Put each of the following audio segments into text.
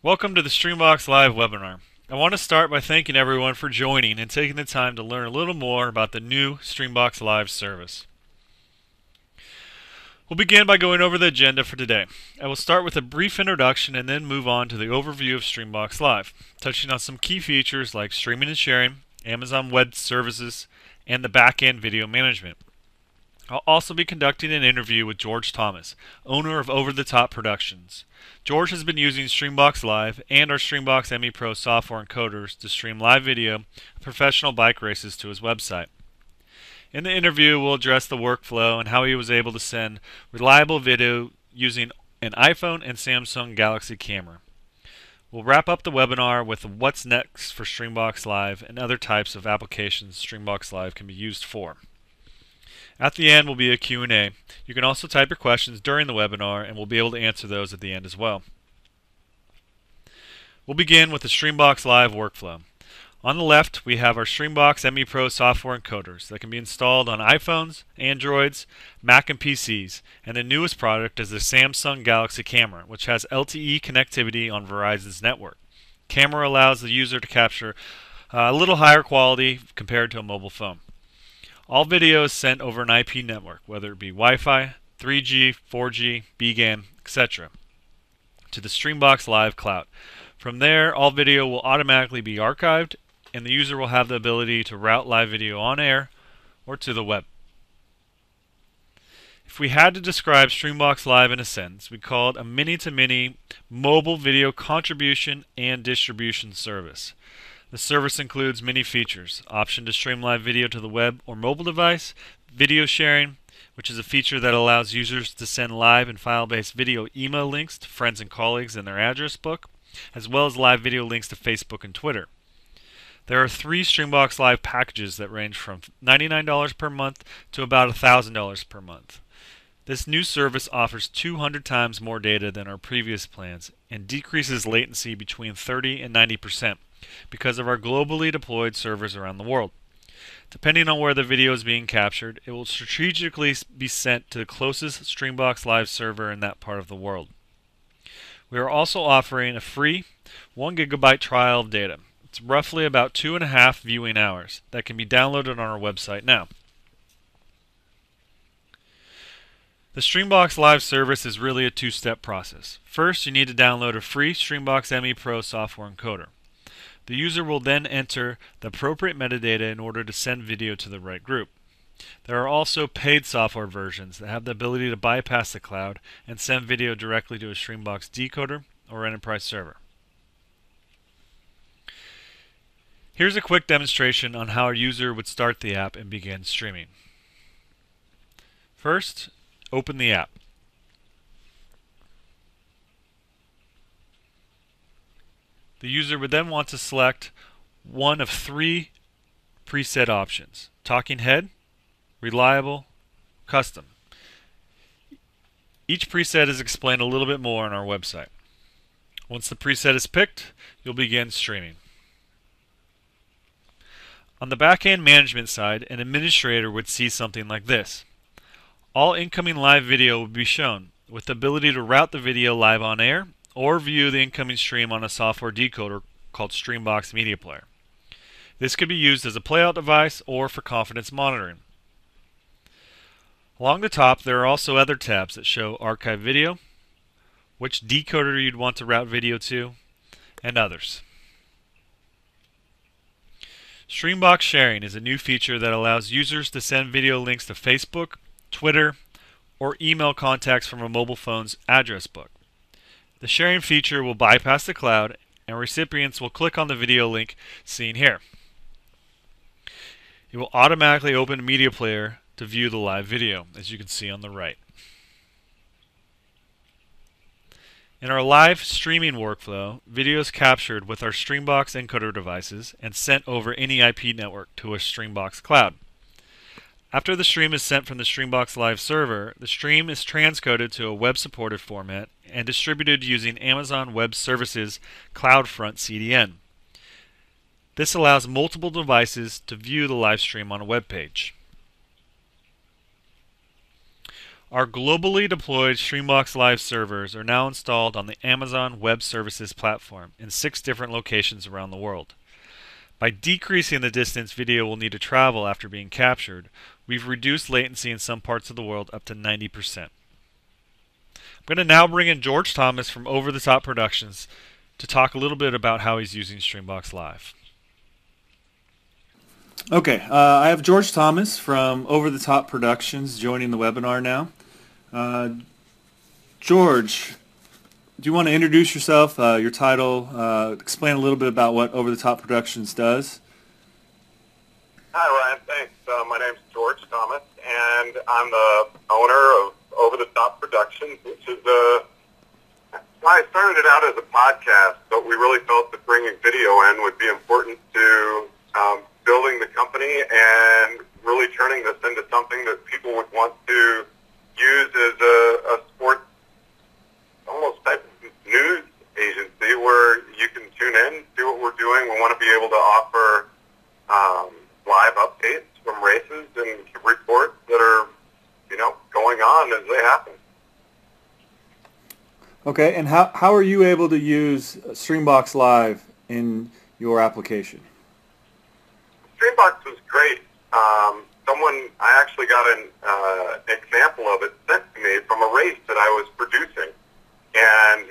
Welcome to the Streambox Live webinar. I want to start by thanking everyone for joining and taking the time to learn a little more about the new Streambox Live service. We'll begin by going over the agenda for today. I will start with a brief introduction and then move on to the overview of Streambox Live, touching on some key features like streaming and sharing, Amazon Web Services, and the Backend video management. I'll also be conducting an interview with George Thomas, owner of Over the Top Productions. George has been using Streambox Live and our Streambox ME Pro software encoders to stream live video of professional bike races to his website. In the interview, we'll address the workflow and how he was able to send reliable video using an iPhone and Samsung Galaxy camera. We'll wrap up the webinar with what's next for Streambox Live and other types of applications Streambox Live can be used for. At the end will be a Q&A. You can also type your questions during the webinar and we'll be able to answer those at the end as well. We'll begin with the Streambox Live workflow. On the left, we have our Streambox ME Pro software encoders that can be installed on iPhones, Androids, Mac and PCs, and the newest product is the Samsung Galaxy camera, which has LTE connectivity on Verizon's network. Camera allows the user to capture a little higher quality compared to a mobile phone. All video is sent over an IP network, whether it be Wi-Fi, 3G, 4G, BGAN, etc., to the Streambox Live cloud. From there, all video will automatically be archived, and the user will have the ability to route live video on air or to the web. If we had to describe Streambox Live in a sentence, we'd call it a many-to-many mobile video contribution and distribution service. The service includes many features: option to stream live video to the web or mobile device, video sharing, which is a feature that allows users to send live and file-based video email links to friends and colleagues in their address book, as well as live video links to Facebook and Twitter. There are 3 Streambox Live packages that range from $99 per month to about $1,000 per month. This new service offers 200 times more data than our previous plans and decreases latency between 30 and 90%. Because of our globally deployed servers around the world. Depending on where the video is being captured, it will strategically be sent to the closest Streambox Live server in that part of the world. We are also offering a free 1 GB trial of data. It's roughly about 2.5 viewing hours that can be downloaded on our website now. The Streambox Live service is really a 2-step process. First, you need to download a free Streambox ME Pro software encoder. The user will then enter the appropriate metadata in order to send video to the right group. There are also paid software versions that have the ability to bypass the cloud and send video directly to a Streambox decoder or enterprise server. Here's a quick demonstration on how a user would start the app and begin streaming. First, open the app. The user would then want to select one of 3 preset options: talking head, reliable, custom. Each preset is explained a little bit more on our website. Once the preset is picked, you'll begin streaming. On the backend management side, an administrator would see something like this. All incoming live video will be shown, with the ability to route the video live on air or view the incoming stream on a software decoder called Streambox Media Player. This could be used as a playout device or for confidence monitoring. Along the top, there are also other tabs that show archive video, which decoder you'd want to route video to, and others. Streambox Sharing is a new feature that allows users to send video links to Facebook, Twitter, or email contacts from a mobile phone's address book. The sharing feature will bypass the cloud, and recipients will click on the video link seen here. It will automatically open a media player to view the live video, as you can see on the right. In our live streaming workflow, video is captured with our Streambox encoder devices and sent over any IP network to a Streambox cloud. After the stream is sent from the Streambox Live server, the stream is transcoded to a web-supported format and distributed using Amazon Web Services CloudFront CDN. This allows multiple devices to view the live stream on a web page. Our globally deployed Streambox Live servers are now installed on the Amazon Web Services platform in 6 different locations around the world. By decreasing the distance video will need to travel after being captured, we've reduced latency in some parts of the world up to 90%. I'm going to now bring in George Thomas from Over the Top Productions to talk a little bit about how he's using Streambox Live. Okay, I have George Thomas from Over the Top Productions joining the webinar now. George, do you want to introduce yourself, your title, explain a little bit about what Over the Top Productions does? Hi, Ryan. Thanks. My name's George Thomas, and I'm the owner of Over the Top Productions, which is I started it out as a podcast, but we really felt that bringing video in would be important to building the company and really turning this into something that people would want to use as a sports almost type of news agency where you can tune in, see what we're doing. We want to be able to offer live updates from races and reports that are, going on as they happen. Okay, and how are you able to use Streambox Live in your application? Streambox was great. I actually got an example of it sent to me from a race that I was producing, and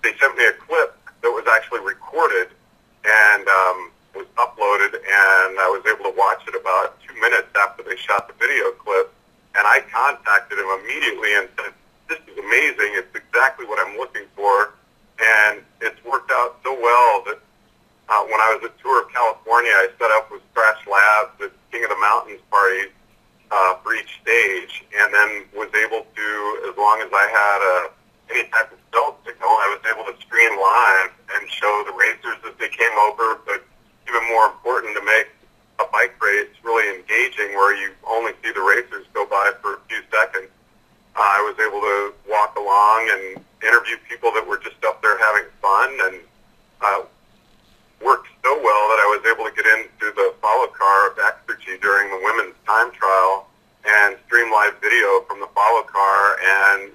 they sent me a clip that was actually recorded and was uploaded, and I was able to watch it about 2 minutes after they shot the video clip, and I contacted him immediately and said, "This is amazing. It's exactly what I'm looking for," and it's worked out so well that when I was at Tour of California, I set up with Scratch Labs at King of the Mountains parties for each stage, and then was able to, as long as I had any type of cell signal, I was able to stream live and show the racers as they came over, but even more important, to make a bike race really engaging where you only see the racers go by for a few seconds. I was able to walk along and interview people that were just up there having fun, and worked so well that I was able to get into the follow car of Exergy during the women's time trial and stream live video from the follow car, and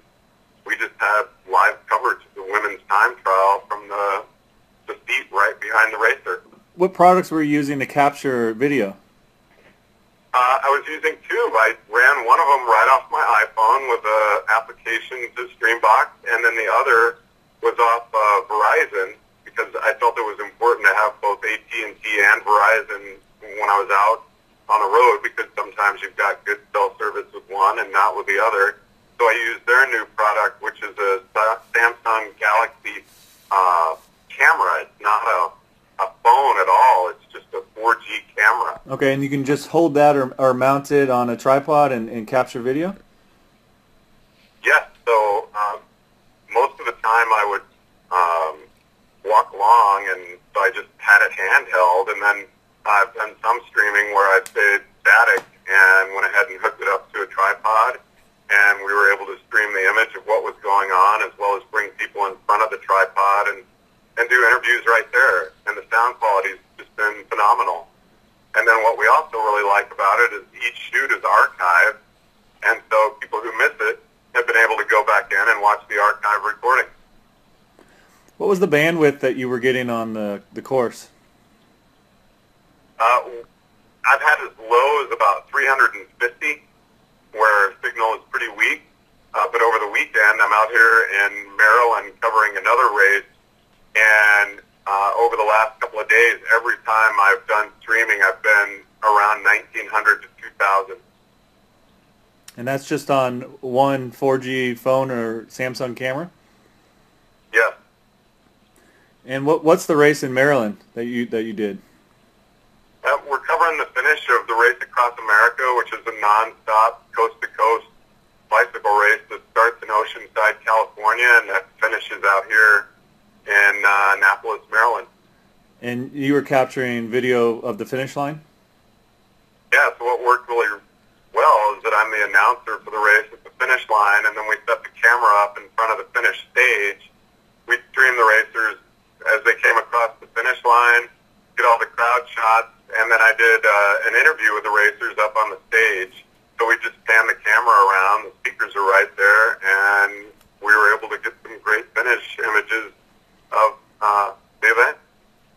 we just had live coverage of the women's time trial from the seat right behind the racer. What products were you using to capture video? I was using 2. I ran one of them right off my iPhone with an application to Streambox, and then the other was off Verizon, because I felt it was important to have both AT&T and Verizon when I was out on the road, because sometimes you've got good cell service with one and not with the other. So I used their new product, which is a Samsung Galaxy camera. It's not a phone at all. It's just a 4G camera. Okay, and you can just hold that or mount it on a tripod and capture video? Yes, so most of the time I would walk along, and so I just had it handheld, and then I've done some streaming where I stayed static and went ahead and hooked it up to a tripod, and we were able to stream the image of what was going on, as well as bring people in front of the tripod and do interviews right there, and the sound quality's just been phenomenal. And then what we also really like about it is each shoot is archived, and so people who miss it have been able to go back in and watch the archive recording. What was the bandwidth that you were getting on the course? I've had as low as about 350, where signal is pretty weak. But over the weekend, I'm out here in Maryland covering another race, and over the last couple of days, every time I've done streaming, I've been around 1,900 to 2,000. And that's just on one 4G phone or Samsung camera? Yes. And what's the race in Maryland that you did? We're covering the finish of the Race Across America, which is a non-stop, coast-to-coast bicycle race that starts in Oceanside, California, and that finishes out here in Annapolis, Maryland. And you were capturing video of the finish line? Yeah, so what worked really well is that I'm the announcer for the race at the finish line, and then we set the camera up in front of the finish stage. We stream the racers as they came across the finish line, get all the crowd shots, and then I did an interview with the racers up on the stage. So we just pan the camera images of the event.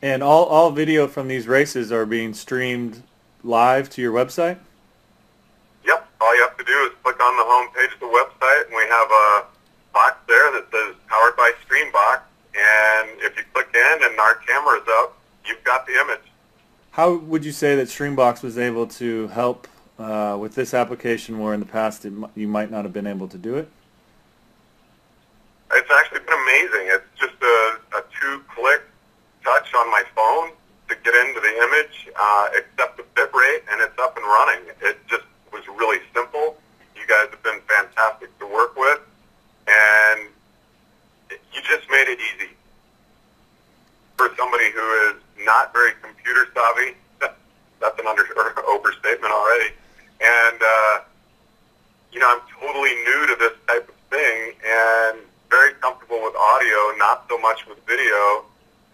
And all video from these races are being streamed live to your website? Yep. All you have to do is click on the home page of the website, and we have a box there that says Powered by Streambox. And if you click in and our camera's up, you've got the image. How would you say that Streambox was able to help with this application where in the past you might not have been able to do it? It's actually been amazing. It's just a two-click touch on my phone to get into the image, accept the bit rate, and it's up and running. It just was really simple. You guys have been fantastic to work with, and you just made it easy. For somebody who is not very computer savvy, that's an overstatement already. And, I'm totally new to this type of thing and very comfortable with audio, not so much with video.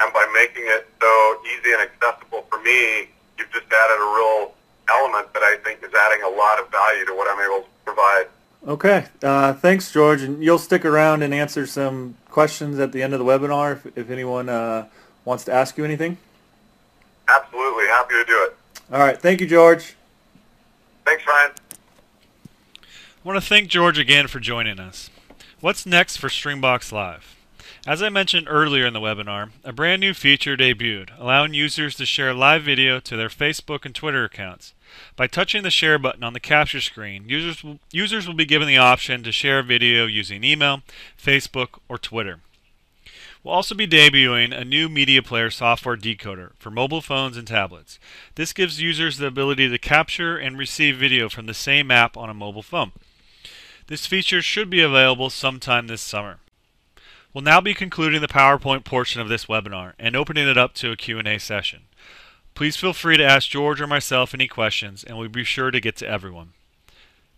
And by making it so easy and accessible for me, you've just added a real element that I think is adding a lot of value to what I'm able to provide. Okay. Thanks, George. And you'll stick around and answer some questions at the end of the webinar if anyone wants to ask you anything? Absolutely. Happy to do it. All right. Thank you, George. Thanks, Ryan. I want to thank George again for joining us. What's next for Streambox Live? As I mentioned earlier in the webinar, a brand new feature debuted, allowing users to share live video to their Facebook and Twitter accounts. By touching the share button on the capture screen, users will be given the option to share video using email, Facebook, or Twitter. We'll also be debuting a new media player software decoder for mobile phones and tablets. This gives users the ability to capture and receive video from the same app on a mobile phone. This feature should be available sometime this summer. We'll now be concluding the PowerPoint portion of this webinar and opening it up to a Q&A session. Please feel free to ask George or myself any questions, and we'll be sure to get to everyone.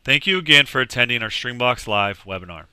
Thank you again for attending our Streambox Live webinar.